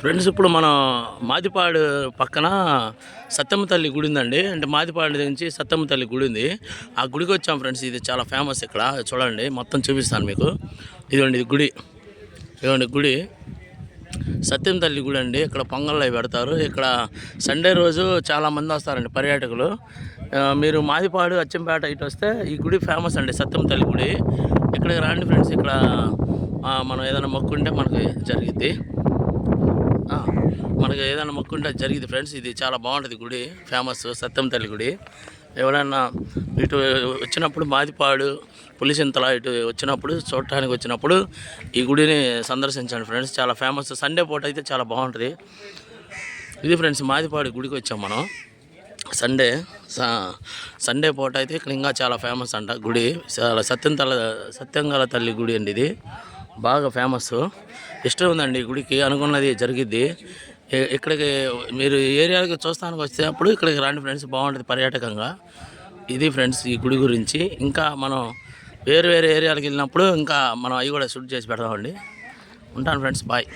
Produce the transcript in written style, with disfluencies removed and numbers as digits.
Friends ఇప్పుడు మనం మాదిపాడు పక్కన సత్తమ్మ తల్లి గుడి ఉందండి. అంటే మాదిపాడు నుంచి సత్తమ్మ తల్లి గుడి ఉంది. ఆ గుడికి వచ్చాం ఫ్రెండ్స్. ఇది చాలా ఫేమస్. ఇక్కడ చూడండి, మొత్తం చూపిస్తాను మీకు. ఇదిగోండి, ఇది గుడి. ఇదిగోండి గుడి, సత్యం తల్లి గుడి అండి. ఇక్కడ పొంగళ్ళు అవి పెడతారు. ఇక్కడ సండే రోజు చాలామంది వస్తారండి పర్యాటకులు. మీరు మాదిపాడు అచ్చంపేట ఇటు వస్తే ఈ గుడి ఫేమస్ అండి, సత్యం తల్లి గుడి. ఇక్కడికి రండి ఫ్రెండ్స్. ఇక్కడ మనం ఏదైనా మొక్కుంటే మనకి జరిగిద్ది. మనకి ఏదైనా మొక్కుంటే జరిగింది ఫ్రెండ్స్. ఇది చాలా బాగుంటుంది గుడి, ఫేమస్ సత్యం తల్లి గుడి. ఎవరైనా ఇటు వచ్చినప్పుడు మాదిపాడు పులిసింతల ఇటు వచ్చినప్పుడు చూడటానికి వచ్చినప్పుడు ఈ గుడిని సందర్శించండి ఫ్రెండ్స్. చాలా ఫేమస్. సండే పూట అయితే చాలా బాగుంటుంది. ఇది ఫ్రెండ్స్, మాదిపాడు గుడికి వచ్చాం మనం. సండే పూట అయితే ఇక్కడ ఇంకా చాలా ఫేమస్ అంట గుడి. చాలా సత్యంగల తల్లి గుడి అండి. ఇది బాగా ఫేమస్. ఇష్టం ఉందండి ఈ గుడికి. అనుకున్నది జరిగిద్ది. ఇక్కడికి మీరు ఏరియాకి చూస్తానికి వస్తే అప్పుడు ఇక్కడికి రండి ఫ్రెండ్స్, బాగుంటుంది పర్యాటకంగా. ఇది ఫ్రెండ్స్ ఈ గుడి గురించి. ఇంకా మనం వేరే ఏరియాలకు వెళ్ళినప్పుడు ఇంకా మనం అవి కూడా షూట్ చేసి పెడదామండి. ఉంటాను ఫ్రెండ్స్, బాయ్.